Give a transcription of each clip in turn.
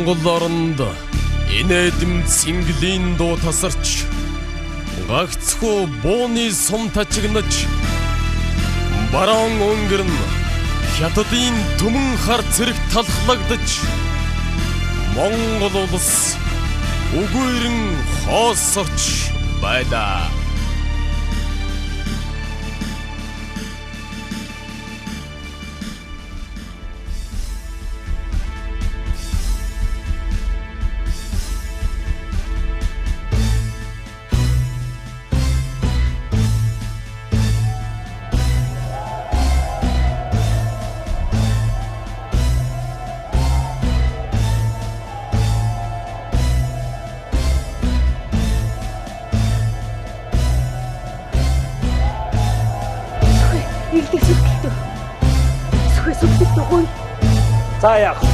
Монгол оронд инээдэм цэнгэлийн дуу тасарч гагцхүү бууны сум тачигнаж бараан өнгөрн хятадын түмэн хар цэрэг талхлагдаж Монгол улс үгүйрэн хоосорч байлаа. За яах вэ?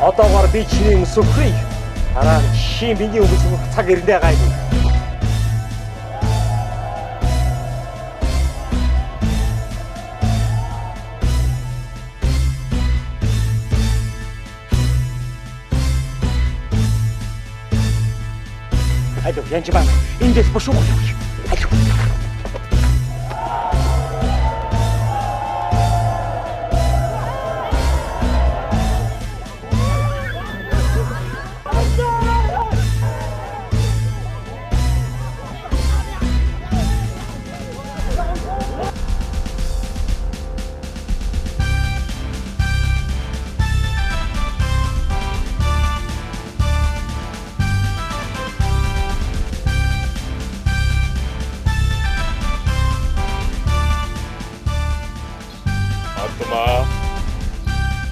Одоогоор би чиний өсөхийг дараа нь чи миний өмсөх цаг ирэндээ гайгүй. Айдо, янчбаа. Эндээс бошоо. Айдо.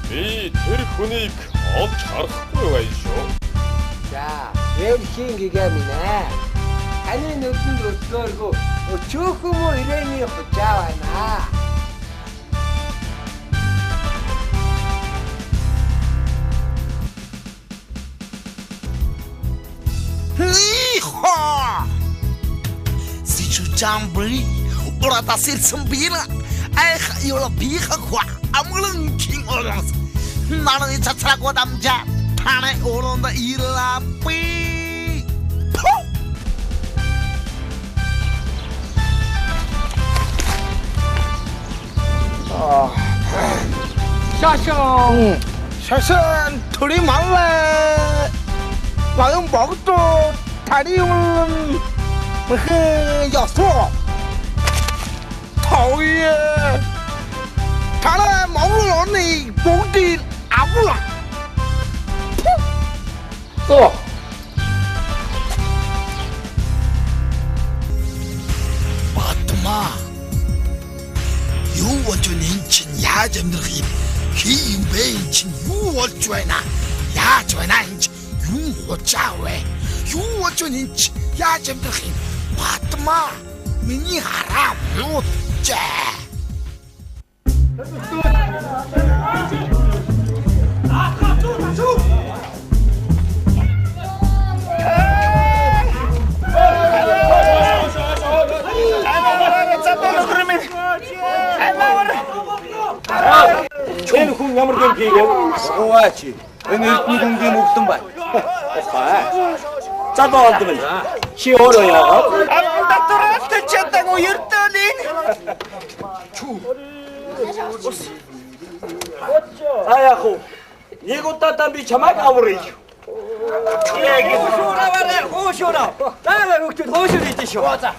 Би тэр хүнийг олж харахгүй байх шүү. За, Элхийн гэгээ минь ээ. Таны нүдэнд өдлөөргөө өчөөхөн мө ирээний хужаа байна. Jamбри урата сэрсэн бира ах ёо биха хва амглын king олонс 나는 차차고 남자 판에 오른다 일라삐 샤숑 샤선 둘이 말래 나는 먹도 다리는 여소 더위에 다른 먹을 언니 목디 아무라 또 맞마 유원주님 야점들이 기인배인 유원주나 야주나 인지 유원자왜 유원주님 야점들이 맞마 미니 하라 못제 энэ хүн ямар юм хийгээв? Ууаач. Энэ эрдэнэ хүнгийн мөвдөн бай. За боолд юм. Чи өөрөө яагаад? амдатураад чадаагүй ердөөний За яах вэ? Нэг удаа би чамайг аврая. 호쇼라. 나가 혹시 호쇼리 있지쇼. 맞아.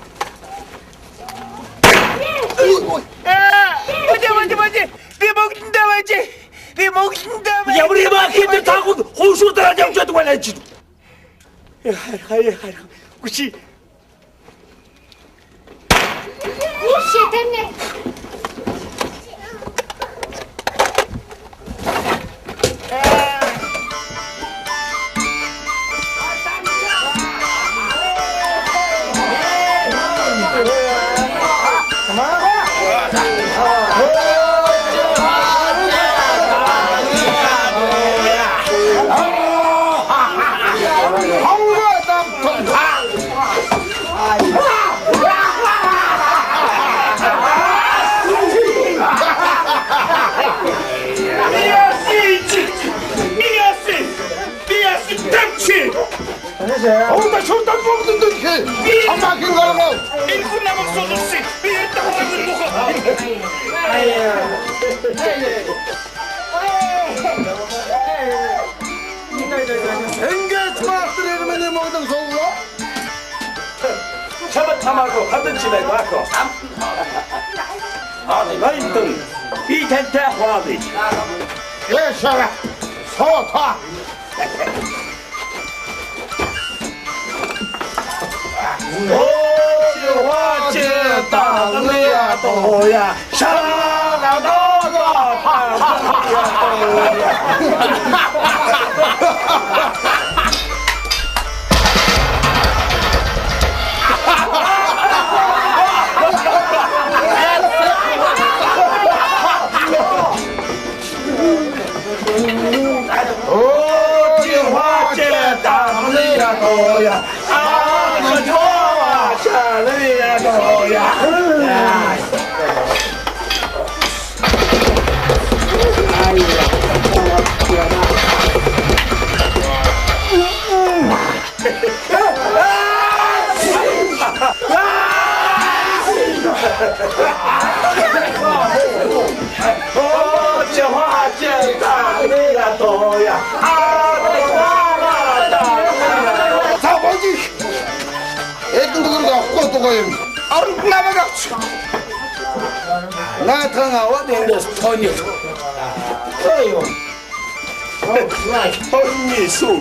뭐지? 네 먹는다 맞지? 네 먹는다 맞지? 야무리 막 힘들 타고 호수로 따라잡 줘도 관할지. 하이. 구시. 됐네. Оуда шурдан бүгдэнд дэлхий. Хамаагийн гаргав. Энэ хүн намайг солиулсан. Би ярьдаг юм мөхөө. Ингэж маастер ирмэний модон соолоо. Чамд хамаагүй хатан чи байдаг аа. Баян би тантай хаваач. Яшаа. Соота. Намайг авч. Наатан аваад эндээс тооны. Тоо. Хоньны сүү.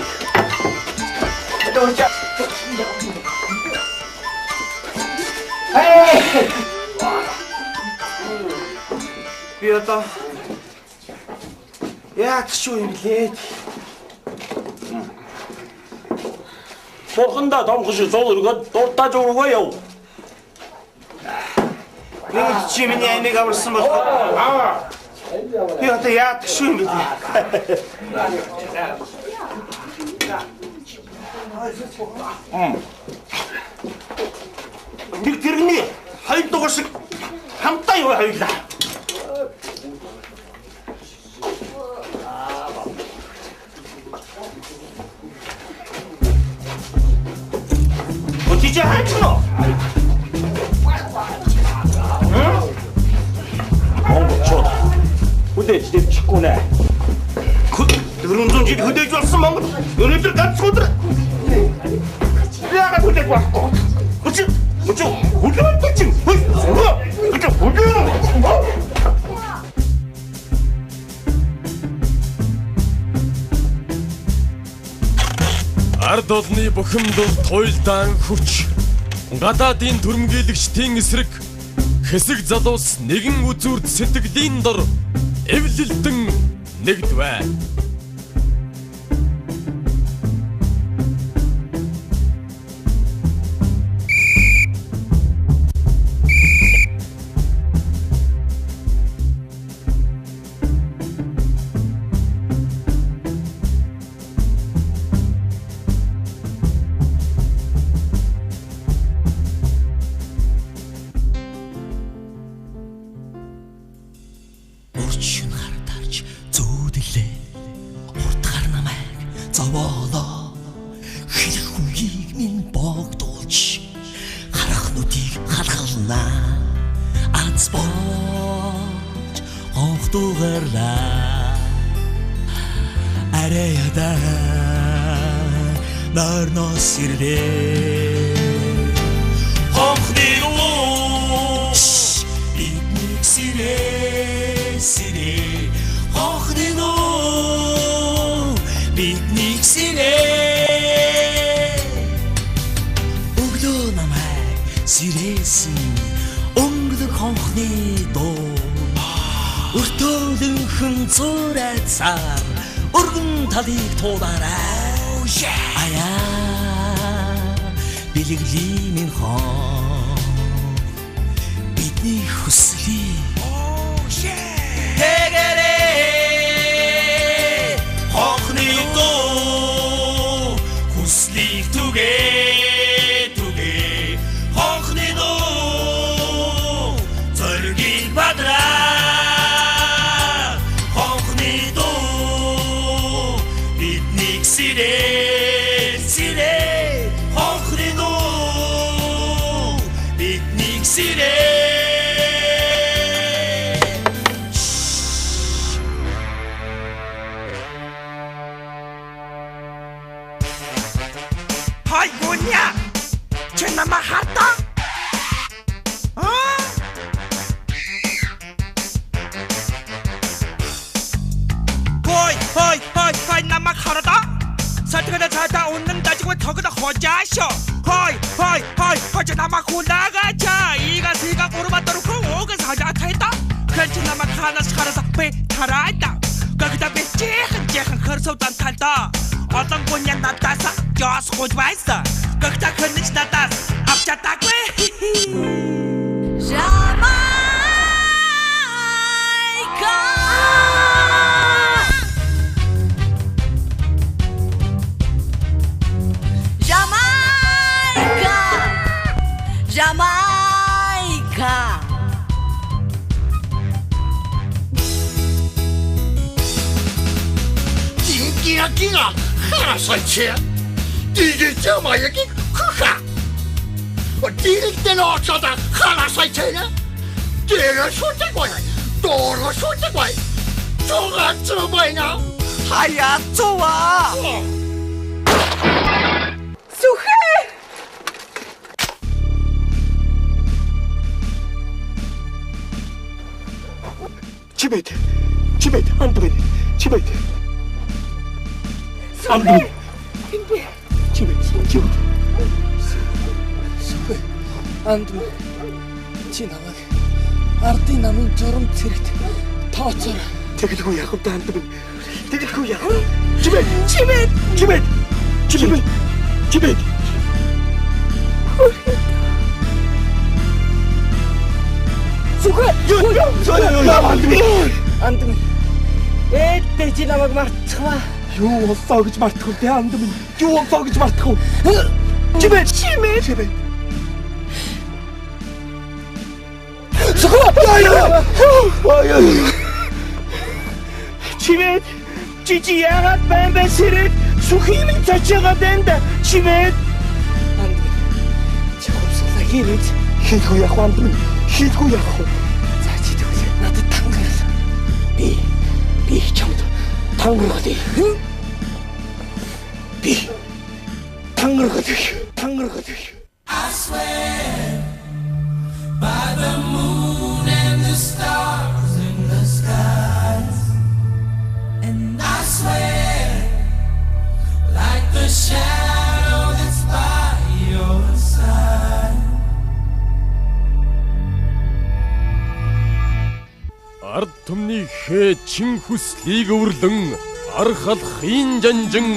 Би одоо яг шүү юм лээ. Бурхандаа томхож зоолгоод дуртаж өргөө яв. Нэг чи миний амиг аварсан бол би одоо яг шүү юм лээ. Нэг тэрний хоёр дугаар шиг хамтаа юу хоёлаа. Өчигч хайчихно. Монгол хүлээж дэвчихгүй нэ. 400 жил хөдөөж болсон Монгол өнөөдөр ганц өдөр. Яагаад хүлээж байхгүй? Өчиг хүлээж чинь. Ард олны бухимдал туйлдаан хүч гадаадын түрмгийлэгчдийн эсрэг хэсэг залуус нэгэн үзүүрд сэтгэлийн дор эвлэлдэн нэгдвэ. Өргөн талыг туулаарай. Аяа бэлгэлийн минь хон бидний хүслийг тэгэрэй хонхны дуу хүслийг түгээ хонхны дуу зориг бадраа Sire, sire. Ой, 뭐냐? 쟤나마 harta? Hoi, nama harta? 설득하다 자다 웃는 다지고 더그다 호자쇼 hoi, 쟤나마 굴나가자 이가 시가 오르바도록 오가 사자타이다 그렇지 나마 하나씩 하나서 배탈아이다 거기다 배째한 커서단 탈다 어떤 거냐 나타사 여수 호주와 있어 거기다 건너지 나타사 앞자다고 Jamaica. 띵기야 하나사치 띠기 자마야기 크하 띠기 때는 어쩌다 하나사치냐 띠를 쏟아고야 또로 쏟아고야 좋아 좋아냐 하야 좋아 집에 안드맨 집에 안드맨 집에 안드맨 지나가게 아르티 남은 저럼 트릭트 터쳐라 대기고 야곱도 안드맨 대기고 야곱 집에 안드맨 에 지나가게 말쳐봐 요 싸우지 말고 내 안드맨 요 싸우지 말고 집에 집에 지지야가 뱀뱀스를 수힘이 자체가 된다 집에 안드맨 저없어서 히도야고 안드맨 히도야고 자지도세 나도 당근에서 비 정도 당근어디 비 당근어디 I swear by the moon and the stars in the skies and I swear like the shadow that's by your side ард түмний хэ чихүс лиг өрлөн архал хин жанжин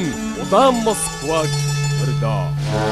улаан Москваг өрдөө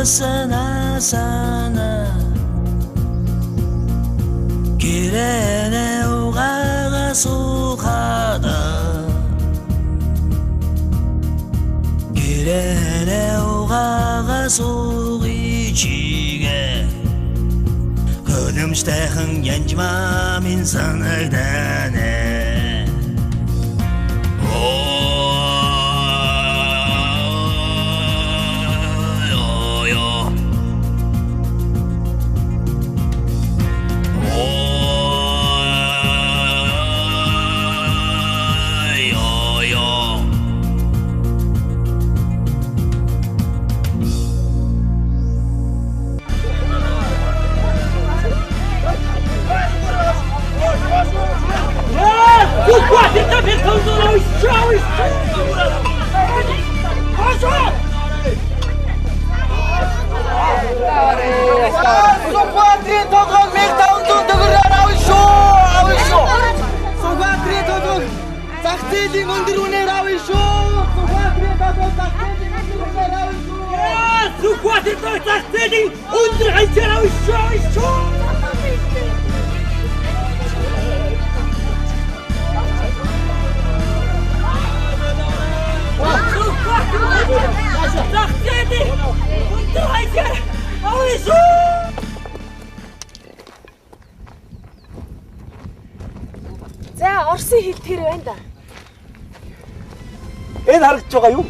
sana 길에 오가가 속하다 길에 오가가 속이 지게 거듭시대한 연지마 민선을 다네 야! Ой, өндөр хаяцаараа өшөө. За, Орсын хэл тэр байна да. Энэ харагдаж байгаа юу?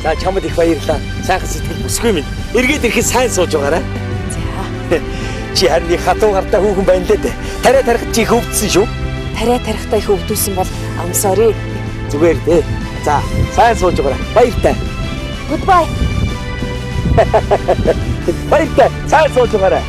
За чамд их баярлалаа. Сайхан сэтгэл бүсгүй минь. Эргээд ирэхэд сайн сууж байгаарай. За. Чи харин их хатуу гартаа хүүхэн байна лээ дээ. Тариа тарихад чи их өвдсөн шүү. Тариа тарихтаа их өвдүүлсэн бол I'm sorry. Зүгээр дээ. За, сайн сууж байгаарай. Баяртай. Goodbye. Баяртай. Сайн сууж байгаарай.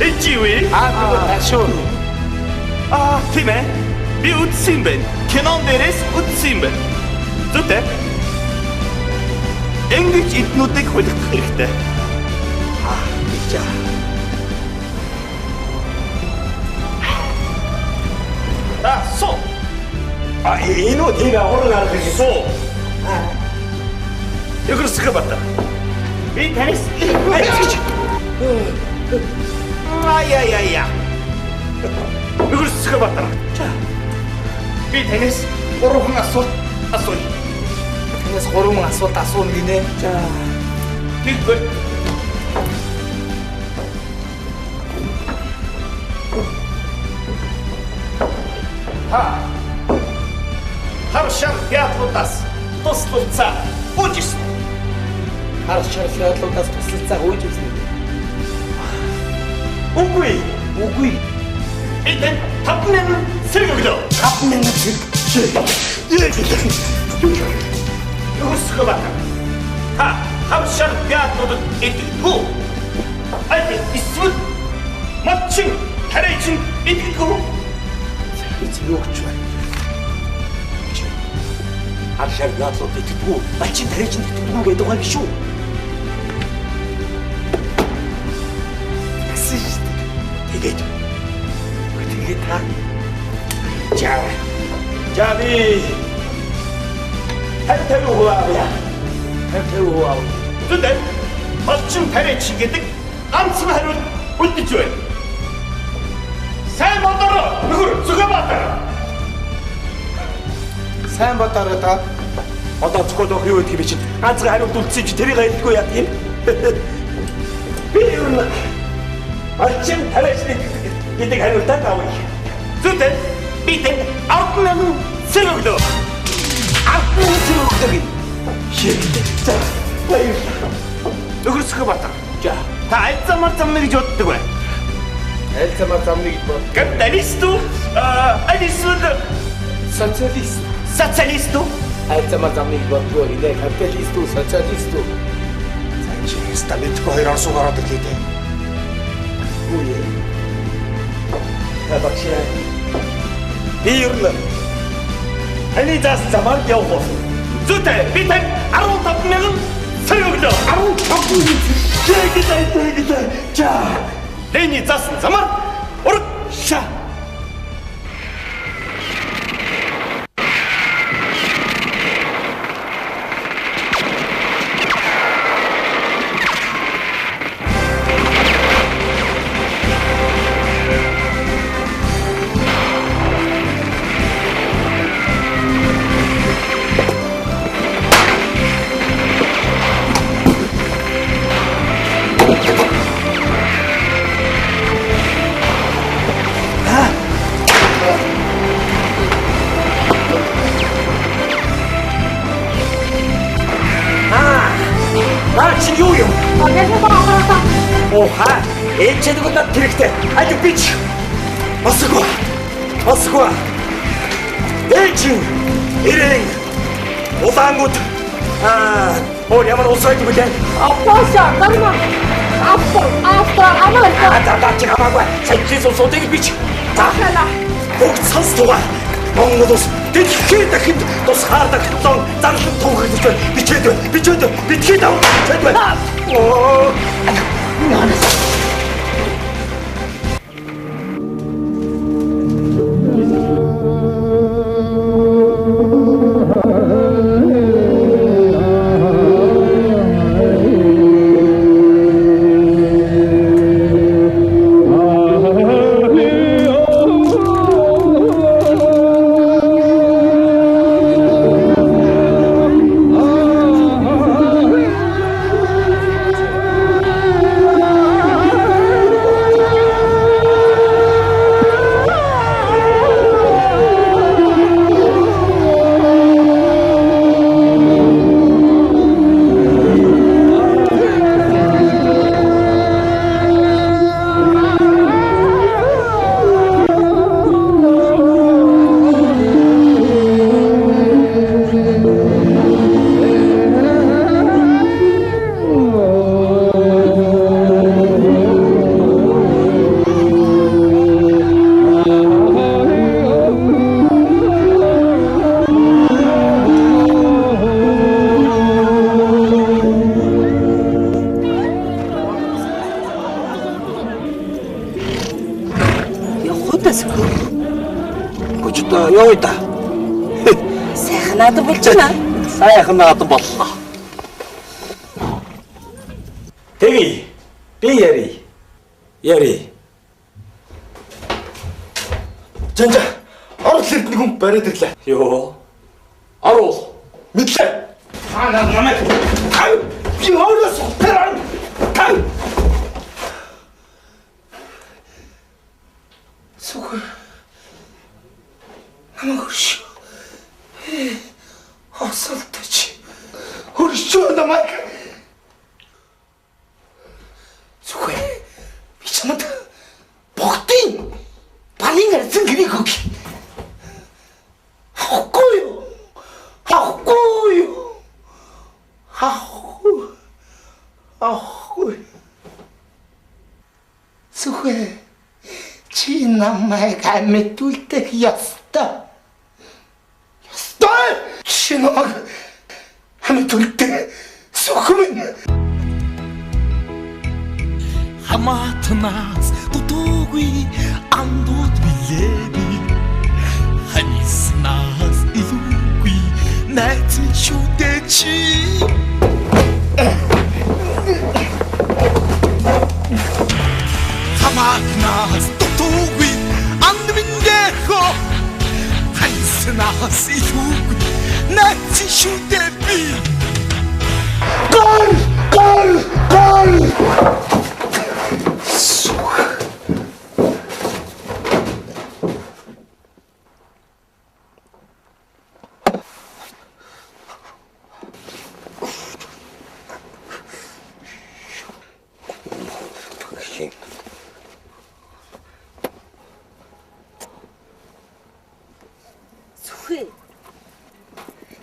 Эчиви? Шүү. Тийм ээ. Би үтсэн байна. Кинон дээрээс үтсэн байна. Зүгтээ. Ингэж эднүүдийг хулих хэрэгтэй. За. Соо. Энэ үү тийм аврал арга Соо. Ягэрсэх бата. Би танис. Ай. Ягэрсэх бата. Би танис 3 асуулт асууя. Танаас 3 асуулт асууна гинэ. За. Тэгвэл Харшар яатлуудаас туслалцаа үжис. Харшар яатлуудаас туслалцаа ууж үзнэ. Үгүй. Эдэн 5,000 сэрэг өглөө. 5,000 сэрэг. Юусх бата. Харшар яатлуудад идэхгүй. Айд эсвэл матчин тариачин идэхгүй. Зүгч байна. Харшаар яатлууд итгэдэггүй, бачин тариачин итгэдэггүй гэдэг байгаа шүү. Гэсэн шүү дээ. Тэгээд та. Жаби. Хэнтэй ууваа. Зүдэ матчин тариачин гэдэг ганцхан хариулт үлдэж байна. Сайн бодороо нөхөр зүгэ бата. Сайн бодороо та. Одоо зөвхөн өх юу гэдэг юм чинь ганцхан хариулт үлдсэн чи тэрийг хэлдэггүй яа тийм. Би юу нэ? Матчин тариачин гэдэг хариултаа авъя. Зүдэ би тэн 5,000 сэрэг өглөө. 5,000 сэрэг өглөө. За. Нөхөрсөх бата. За. Та аль замаар замна гэж боддог бай. Аль замаар замна гэж бод. Капиталист уу? Эсвэл Социалист. социалист уу? Аль замаар замна гэж бодгоо гинэ. Капиталист уу, социалист уу? Чи стаментгүй хоёр орсоо гараад ирлээ дээ. Үгүй ээ. Табакшаа. Би юу нэ? Ани зас замаар явах. Зүтэй би тань 15,000 сэрэг өглөө. 15,000. Тэгэж. За. Дэний засан замаар ураг ша. Наа чи юу юм? Оо хаа. ээжэд надад хэрэгтэй. Айл бич. Осгоо. Ээжин ирэн улаангууд өөр ямар усайд билээ? Аппаша, гарма. Аппа, амаа. Атаач хамаагүй. Сайжээс усуудыг бич. Таахала. Бүгд сонстугаа. Монгол ус дэлхийн дахинд тусгаардаг зон зарлан тунхаглаж байна. Бичээд битгий дав. Бичээд байна. Оо. Юу та? Сайхан надад болж байна. Сайхан надад боллоо. Тэгье. Би яри. Жанжа. Орол эрдэнэ хүн бариад ирлээ. Йоо. Орол. Мэдлээ. Намайг. Би орол сутараа. Сухой. Намайг осолтож. Хөршөө намайг. Сухой. Би чамд богдын балын арсан гэрийг өг. Ахгүй. Сухой. Чи намайг амьдуулдаг ёстой. Чи намайг амьдуулдаг сухой. Хамаатнаас дутуугүй андууд билээби. Ханиснаас илүүгүй найз шүдэ чи. Хамаатнаас дутуугүй анд миньдехо. Ханиснаас илүүгүй найз шүдэ би. Гол!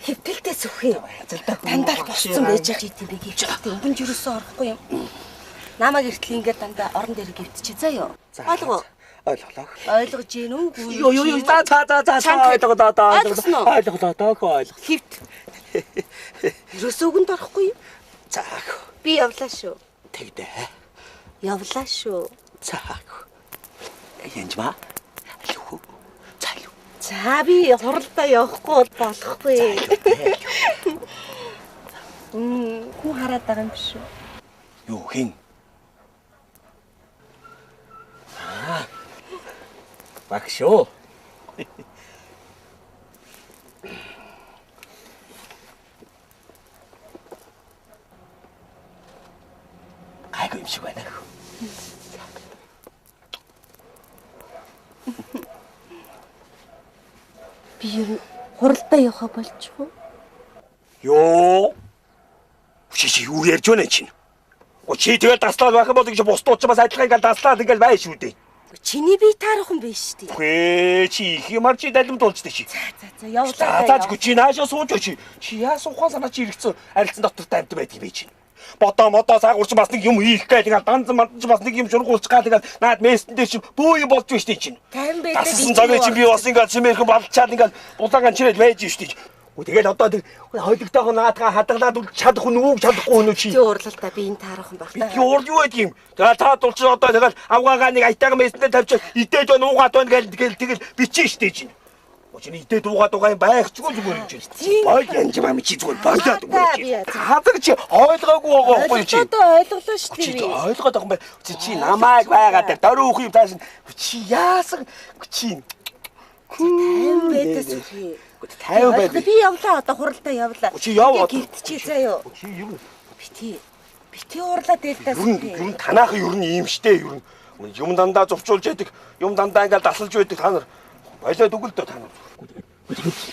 Хэвтэлтэй сүхий. Дандаа босцсон байж байгаа хэдий би гэвч өнгөнж юусэн орохгүй юм. Намайг эртэл ингээд дандаа орон дээр гівтчих заа юу. Ойлгоо. Ойлголоо. Ойлгож гин үгүй. Ёо за ойлголоо. Хэвт. Юусэн үгэнд орохгүй юм. Заах. Би явлаа шүү. Тэгдэ. Явлаа шүү. Заах. Янжма. Алуу. Залуу. За би хуралдаа явахгүй болохгүй. Хүн хараад байгаа юм биш үү? Юу хин? Багшоо. Айгүй юм шиг байна. Би хуралдаа явах болчихгүй. Ёо. Чи юу ярьж байна чинь? Чи тэгэл таслаад байх юм бол гэж бус дуучмаас адилхан ингээл таслаад ингээл байна шүү дээ. Чиний бие таарах юм биш шүү дээ. Үгүй чи их юмар чи далимд уулздаг чи. За явуулаа. За чи наашаа сууж чи. Чи яа сухаа санаа чи иргэцэн арилцсан дотор амт байдаг би чи. Бодоо саагурч бас нэг юм хийх гээл ингээл данзан мандж бас нэг юм шургуулчих гал ингээл наад мессендээ чи бөө юм болж байна шүү дээ чи. Тайван байдаг. Тассан цагаа чи би бас ингээл чимээрхэн балчаад ингээл улаагаан чирээд байж шүү дээ. Тэгэл одоо хойлогтойгоо наадгаа хадгалаад чадах хүн үг чадахгүй хүн чи. Чи уурлалтаа би энэ таарах юм баг та. Би уурж юу байдг юм. Тэгэл та дулч одоо тэгэл авгаагаа нэг айтайгаа мессендээ тавьчих идээд байна уугаад байна тэгэл бичэн штэ чинь. Очны идээд уугаад байгаа юм байхчгүй зүгээр юм чи. Бойл янж мам чи зүгээр бойлоод өгөөч. Хазар чи ойлгоогүй байгаа байхгүй чи. Одоо ойлголоо штэ би. Ойлгоод байгаа юм бай. Чи намайг байгаад дээр дөрөв үхий тааш чи яасан чи. Тайван байдас үхий. Тайван байдаг. Би явлаа одоо хуралдаа явлаа. Чи яв. Гэртчээ заяа. Чи юу? Бити уурлаад ээлдээс. Ер нь танаахан ер нь ийм штэ ер нь. Юм дандаа зурчулж яадаг. Юм дандаа ингээл дасалж байдаг та нар. Болоод өгөл дөө та нар.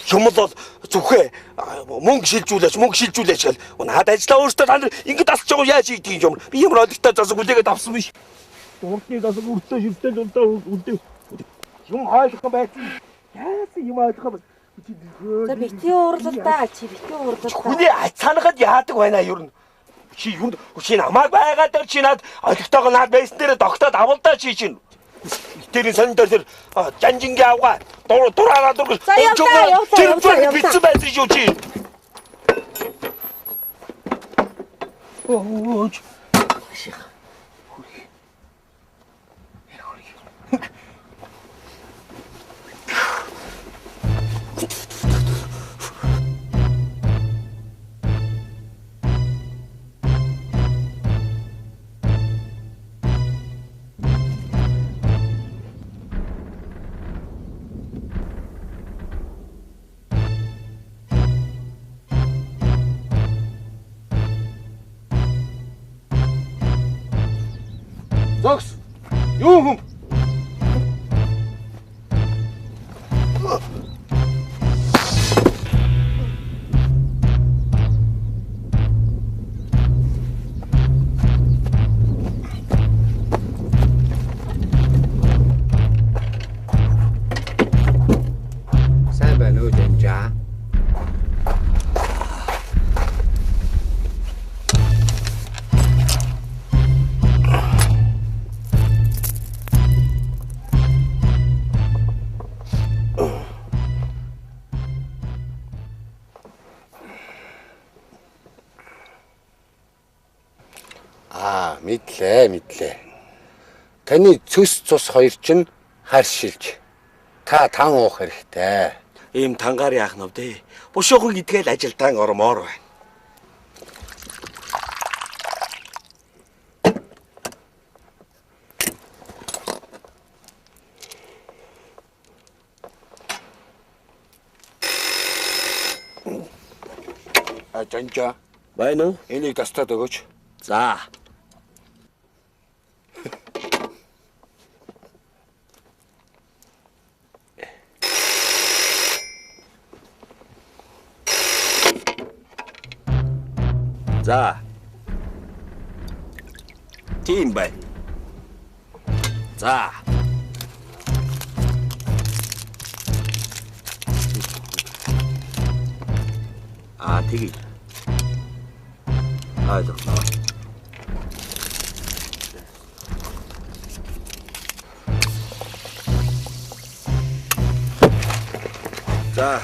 Юм бол зүхээ мөнгө шилжүүлээч гэл. Наад ажиллаа өөртөө та нар ингээд дасч байгаа яаж ийдэг юм. Би ямар ойлгохтой засаг үлээгээд авсан биш. Дууртны засаг өртөө шивтэл үлдээ. Юм ойлгох байсан. Яасан юм ойлгох. За бити уурлалтаа чи бити уурлалтаа. Хүний санахад яадаг байна ер нь. Чи юу чи намайг байгаад дээр чи над олигтойгоо над байсан дээр тогтоод авалдаа чи чинь. Тэр сан дээр жанжингийн авгаа дураараа дургал. Явлаа. Бицэн байсан шүү чи. Оо. Зогс. Юу хүм? Сайн байна уу Жанжаа? Мэдлээ. Таны цөс цус хоёр чинь харшилж. Та тан уух хэрэгтэй. Ийм тангаар яах нь вэ? Бушуухан идгээл ажилдаан ормоор байна. Жанжаа. Байна уу? Энийг тастаад өгөөч. За. За. Тийм бай. За. Тэгээ. Ойлголоо. За.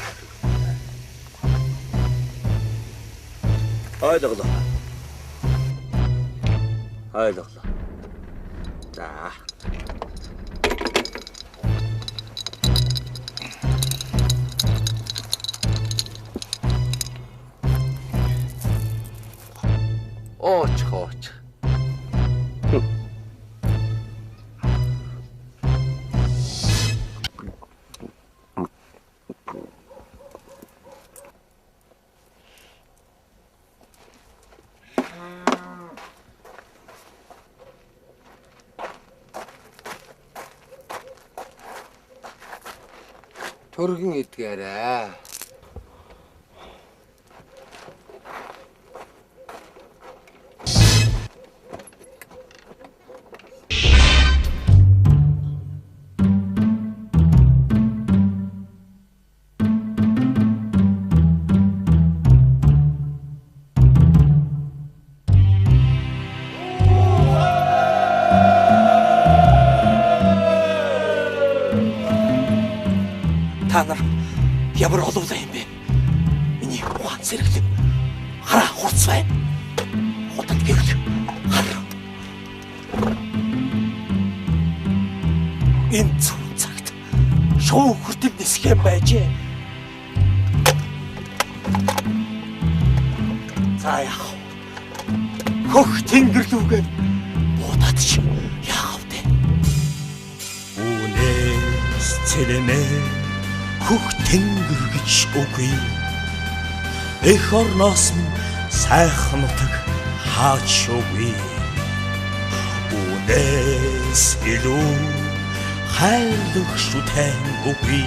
Ойлголоо. За. Ооч. Төргөн идгээрээ. Ямар оловлаа юм бэ? Миний ухаан сэргэлэн хараа хурц бай. Хотод гэрэл хараа. Энэ зөв цагт шоу хүртэл нисэх юм байжээ. За яах вэ? Хөх тэнгэрлүүгээ будаад ч яах вэ? Үнээс цэлэнэ хөх тэнгэр гэж үгүй. Эх орноос нь сайхан нутаг хаач үгүй. Үнээс илүү хайрлах шүтэн үгүй.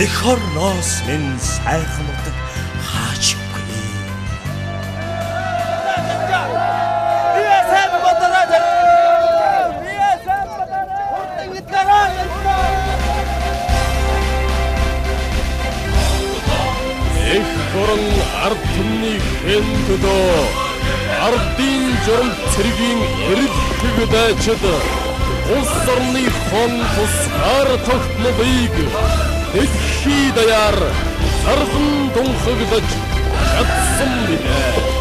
Эх орноос минь сайхан нутаг хаач үгүй. Эх хорон ард түмний хэндөө ардын журам цэргийн эрэл тэгдайчд улс орны хон тусгаар тогтнолыг дэлхий даяар зарган тунхаглаж чадсан билээ.